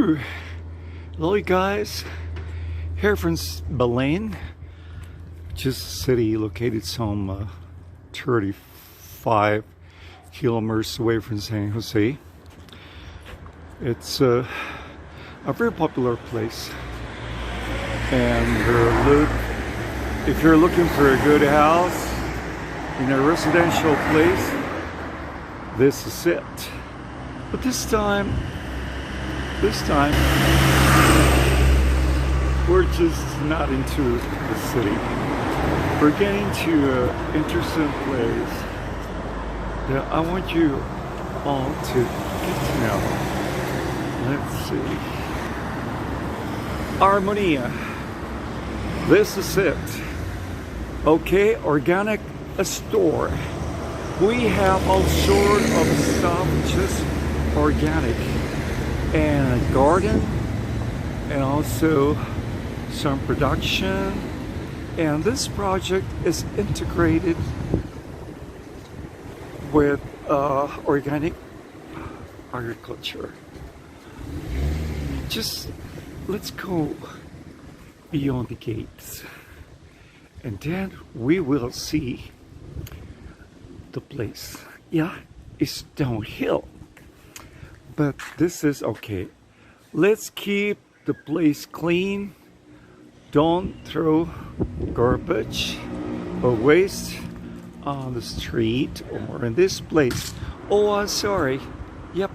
Woo! Hello you guys, here from Belen, which is a city located some 35 kilometers away from San Jose. It's a very popular place, and if you're looking for a good house in a residential place, this is it. But this time we're just not into the city. We're getting to an interesting place that I want you all to get to know. Let's see. Armonia. This is it. Okay, organic store. We have all sort of stuff, just organic, and a garden, and also some production. And this project is integrated with organic agriculture. Just let's go beyond the gates, and then we will see the place. Yeah, it's downhill, but this is okay. Let's keep the place clean. Don't throw garbage or waste on the street or in this place. Oh, I'm sorry. Yep.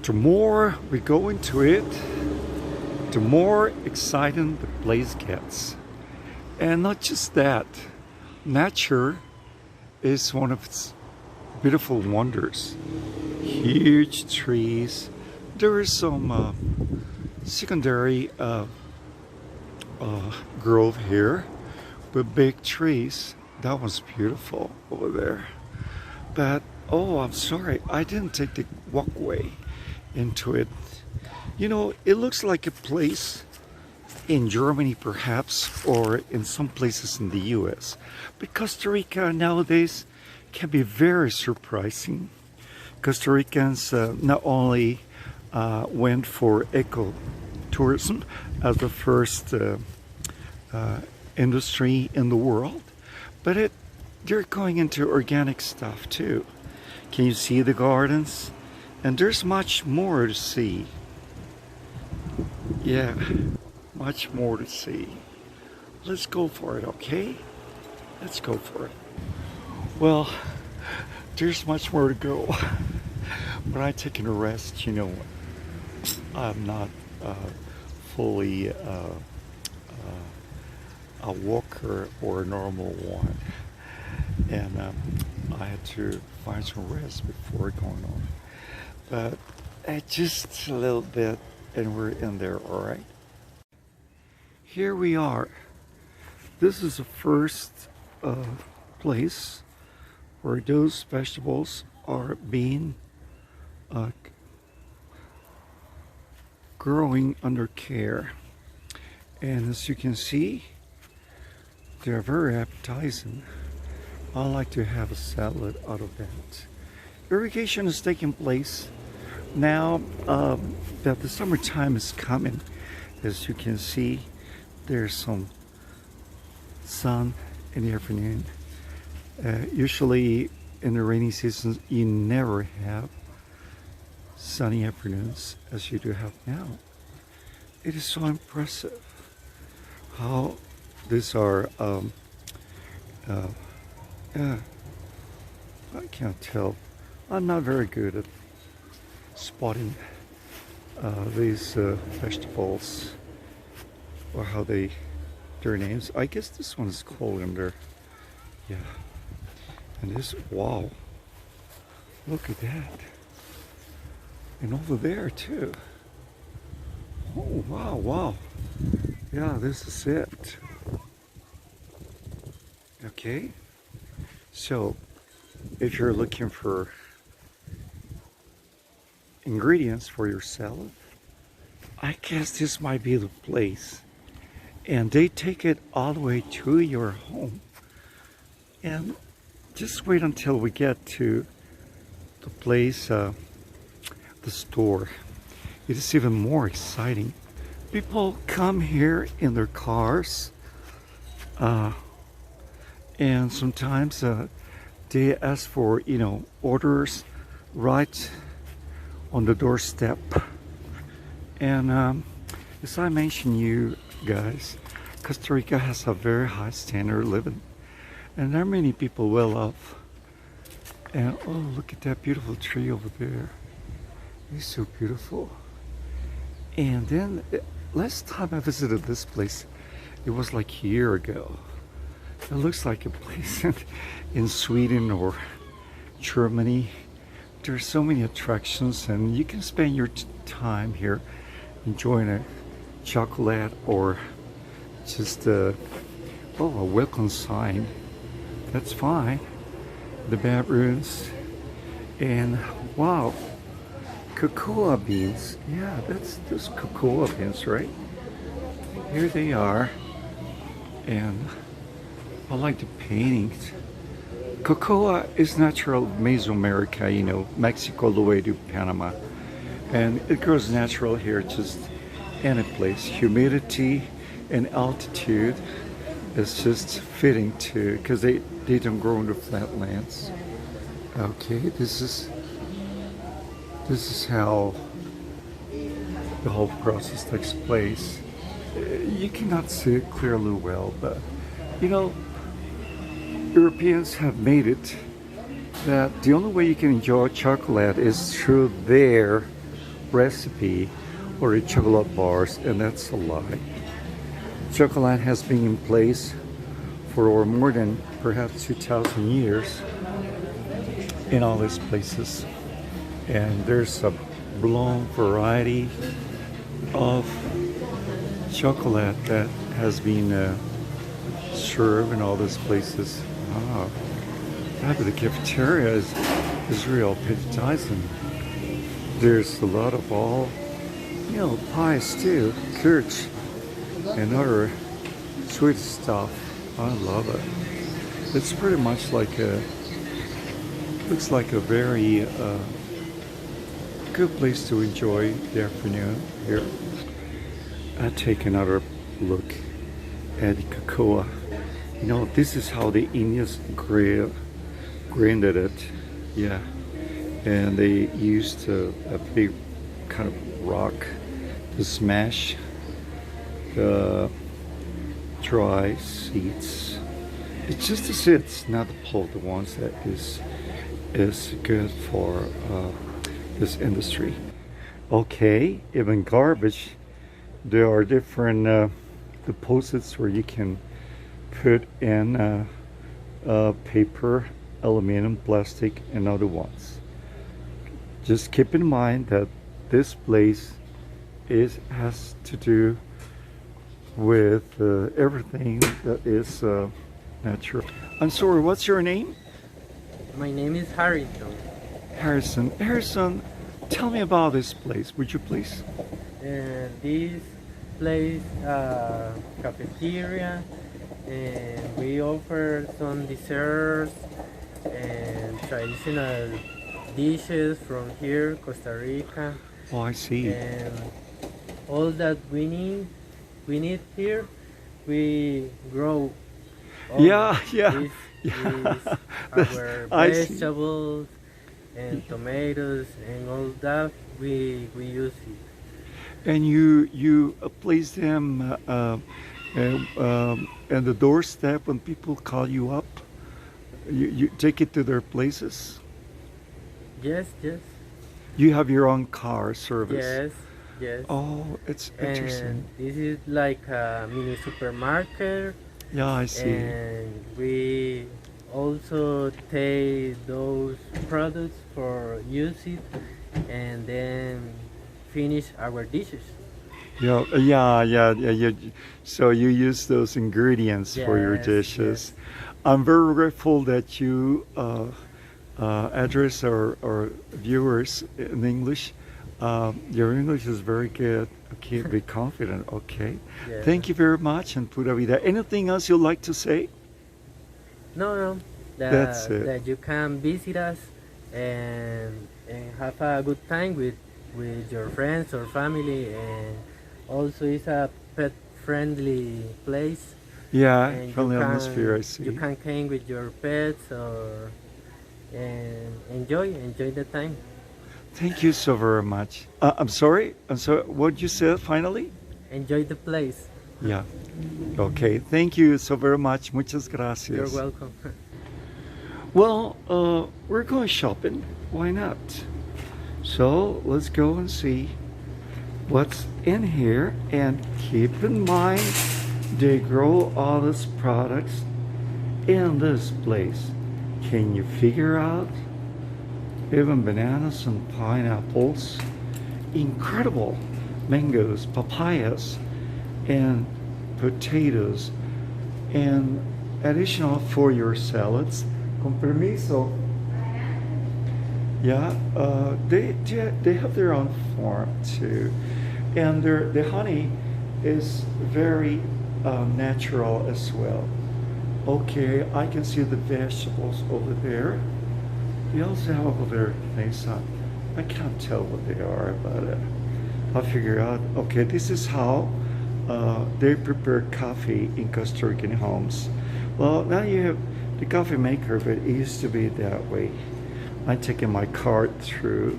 The more we go into it, the more exciting the place gets. And not just that, nature is one of its beautiful wonders. Huge trees. There is some secondary grove here, but big trees. That was beautiful over there. But oh, I'm sorry, I didn't take the walkway into it. You know, it looks like a place in Germany perhaps, or in some places in the US. But Costa Rica nowadays can be very surprising. Costa Ricans not only went for ecotourism as the first industry in the world, but they're going into organic stuff too. Can you see the gardens? And there's much more to see. Yeah, much more to see. Let's go for it, okay? Let's go for it. Well, there's much more to go. But I'm taking a rest, you know. I'm not fully a walker or a normal one. And I had to find some rest before going on. But just a little bit, and we're in there, all right? Here we are. This is the first place where those vegetables are being growing under care. And as you can see, they're very appetizing. I like to have a salad out of that. Irrigation is taking place now that the summertime is coming. As you can see, there's some sun in the afternoon. Usually in the rainy seasons, you never have sunny afternoons as you do have now. It is so impressive how these are I can't tell. I'm not very good at spotting these vegetables or how their names. I guess this one is coriander. Yeah. And this, wow. Look at that. And over there too. Oh, wow, wow. Yeah, this is it. Okay. So, if you're looking for ingredients for your salad, I guess this might be the place. And they take it all the way to your home. And just wait until we get to the place, the store. it is even more exciting. People come here in their cars, uh, and sometimes they ask for, orders right on the doorstep. And as I mentioned you guys, Costa Rica has a very high standard of living, and there are many people well off. And oh, look at that beautiful tree over there. It's so beautiful. And then last time I visited this place, it was like a year ago. It looks like a place in Sweden or Germany. There's so many attractions, and you can spend your time here enjoying a chocolate or just a welcome sign. That's fine. The bedrooms, and wow, cocoa beans. Yeah, that's those cocoa beans, right? Here they are, and I like the paintings. Cocoa is natural Mesoamerica, Mexico all the way to Panama. And it grows natural here, just any place. Humidity and altitude is just fitting to, because they don't grow in the flatlands. Okay, this is how the whole process takes place. You cannot see it clearly well, but Europeans have made it that the only way you can enjoy chocolate is through their recipe or the chocolate bars, and that's a lie. Chocolate has been in place for more than perhaps 2,000 years in all these places, and there's a long variety of chocolate that has been served in all these places. But the cafeteria is real appetizing. There's a lot of pies too, curds and other sweet stuff. I love it. It's pretty much looks like a very good place to enjoy the afternoon here. I take another look at the cocoa. This is how the Indians grinded it. Yeah. And they used a big kind of rock to smash the dry seeds. It's just the seeds, not the pulp, the ones that is good for this industry. Okay, even garbage, there are different deposits where you can put in paper, aluminum, plastic, and other ones. Just keep in mind that this place has to do with everything that is natural. I'm sorry, what's your name? My name is Harrison. Harrison, tell me about this place, would you please? This place, Cafeteria, and we offer some desserts and traditional dishes from here, Costa Rica. Oh, I see. And all that we need here, we grow. Yeah. This is our vegetables and tomatoes and all that we use it. And you place them at the doorstep when people call you up. You take it to their places. Yes. You have your own car service. Yes. Oh, it's interesting. And this is like a mini supermarket. Yeah, I see. And we also take those products for use it and then finish our dishes. Yeah. So you use those ingredients for your dishes. Yes. I'm very grateful that you address our viewers in English. Your English is very good. Okay, be confident. Okay. Yeah. Thank you very much, and pura vida. Anything else you'd like to say? No. That's it. That you can visit us and have a good time with with your friends or family, and also it's a pet friendly place, Yeah, and friendly atmosphere, I you see. can hang with your pets or and enjoy the time. Thank you so very much. I'm sorry. I'm sorry. What you said finally? Enjoy the place. Yeah. Okay. Thank you so very much. Muchas You're gracias. welcome. Well, we're going shopping. Why not? So let's go and see what's in here. And keep in mind, they grow all these products in this place. Can you figure out? Even bananas and pineapples. Incredible. Mangoes, papayas, and potatoes. And additional for your salads. Con permiso. Yeah, they have their own farm too, and the honey is very natural as well. Okay, I can see the vegetables over there. They also have other things. I can't tell what they are, but I'll figure out. Okay, this is how they prepare coffee in Costa Rican homes. Well, now you have the coffee maker, but it used to be that way. I'm taking my cart through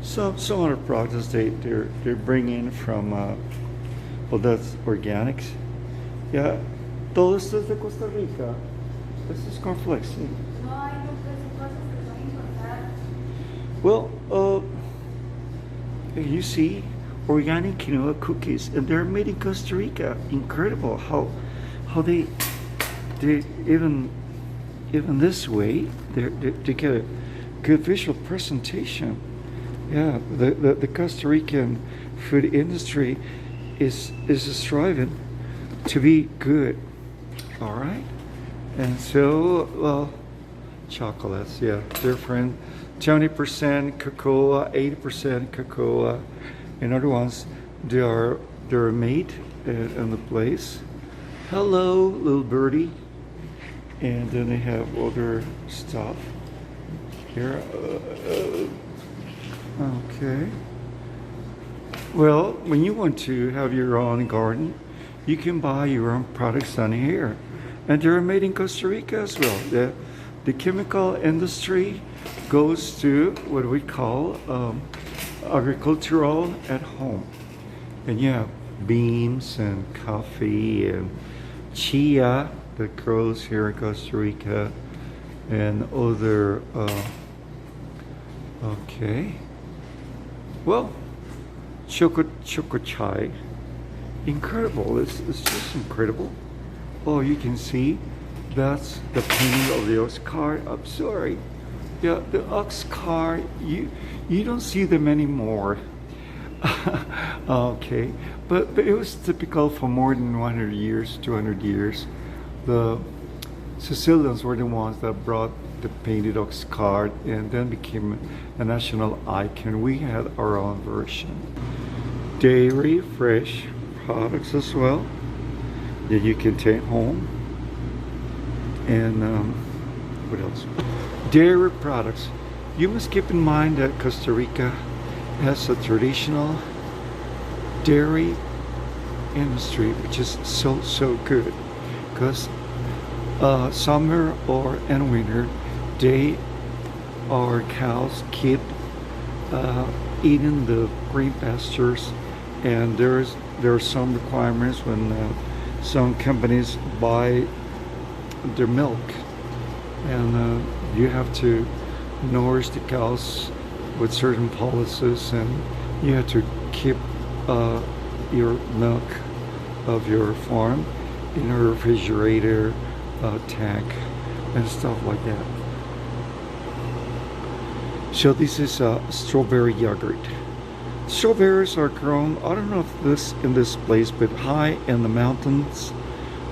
some other products they bring in from well, that's organics. Yeah, todo esto es de Costa Rica. This is cornflakes. No hay muchas cosas que son importadas. Well, you see, organic quinoa cookies, and they're made in Costa Rica. Incredible how they even this way they get a good visual presentation. Yeah, the Costa Rican food industry is striving to be good. All right, and so well, chocolates, yeah, different. 20% cocoa, 80% cocoa, and other ones they're made in the place. Hello, little birdie. And then they have other stuff here. Okay. Well, when you want to have your own garden, you can buy your own products on here, and they're made in Costa Rica as well. The chemical industry goes to what we call agricultural at home, and yeah, beans and coffee and chia that grows here in Costa Rica, and other okay, well, choco chai, incredible. It's just incredible. Oh, you can see that's the painting of the ox cart. I'm sorry, yeah, the ox cart, you don't see them anymore. Okay, but it was typical for more than 100 years, 200 years. The Sicilians were the ones that brought the painted ox cart and then became a national icon. We had our own version. Dairy, fresh products as well that you can take home. And what else? Dairy products. You must keep in mind that Costa Rica has a traditional dairy industry, which is so good, because summer or in winter, our cows keep eating the green pastures, and there are some requirements when some companies buy their milk, and you have to nourish the cows with certain policies, and you have to keep your milk of your farm in a refrigerator tank and stuff like that. So this is strawberry yogurt. Strawberries are grown, I don't know if this in this place, but high in the mountains,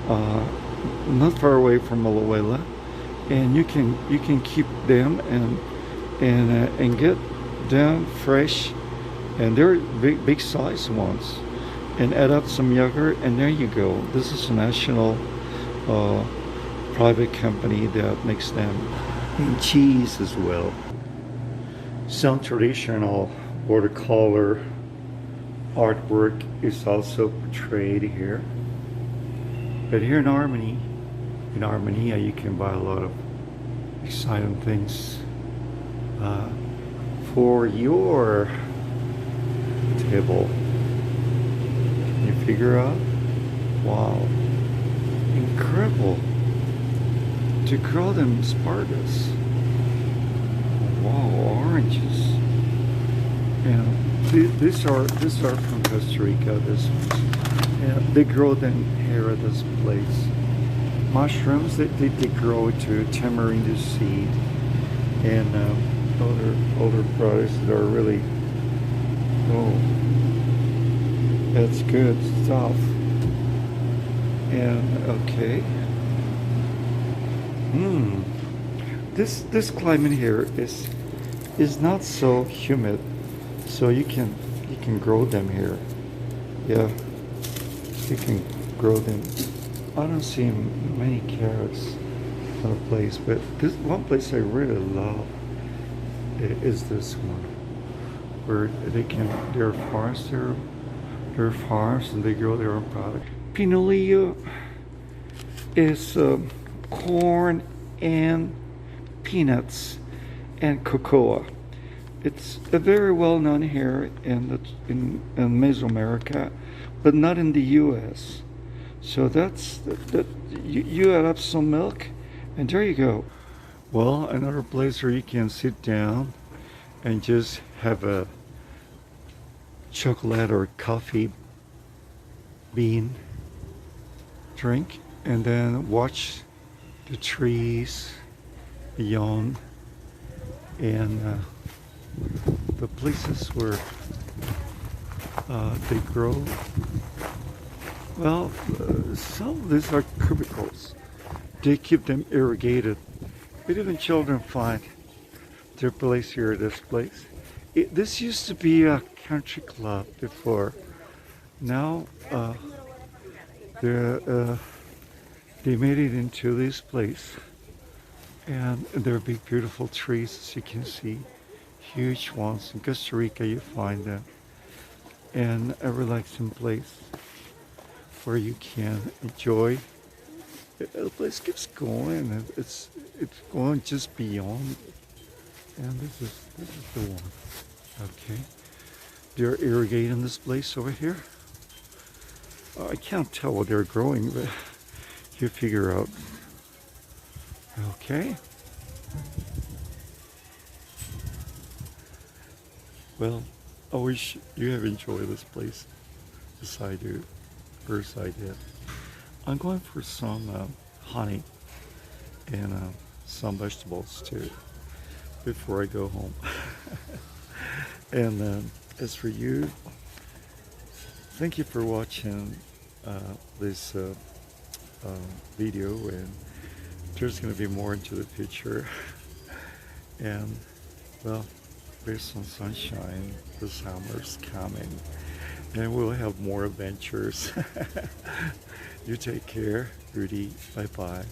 not far away from Alajuela, and you can keep them and get them fresh, and they're big size ones, and add up some yogurt, and there you go. This is a national private company that makes them, and cheese as well. Some traditional watercolor artwork is also portrayed here. But here in Armonia, you can buy a lot of exciting things for your table. Can you figure out? Wow, incredible! To grow them asparagus. Wow, oranges. And these are from Costa Rica. This ones. Yeah, they grow them here at this place. Mushrooms, they grow to tamarind seed, and other products that are really, oh, that's good stuff. And okay, this climate here is not so humid, so you can grow them here. Yeah, you can grow them. I don't see many carrots on the place, but this one place I really love is this one, where there are farms and they grow their own product. Pinolillo is corn and peanuts and cocoa. It's a very well known here in Mesoamerica, but not in the U.S. So that you add up some milk, and there you go. Well, another place where you can sit down and just have a chocolate or coffee bean drink, and then watch the trees beyond and the places where they grow. Well, some of these are cubicles. They keep them irrigated. But even children find their place here at this place. This used to be a country club before. Now they made it into this place. And there are big beautiful trees, as you can see. Huge ones. In Costa Rica you find them. And a relaxing place where you can enjoy. The place keeps going, and it's going just beyond. And this is the one. Okay, they're irrigating this place over here. I can't tell what they're growing, but you figure out. Okay. Well, I wish you have enjoyed this place as I do. First I did. I'm going for some honey and some vegetables too before I go home. And as for you, thank you for watching this video, and there's going to be more into the future. And well, there's some sunshine. The summer's coming, and we'll have more adventures. You take care, Rudy. Bye bye.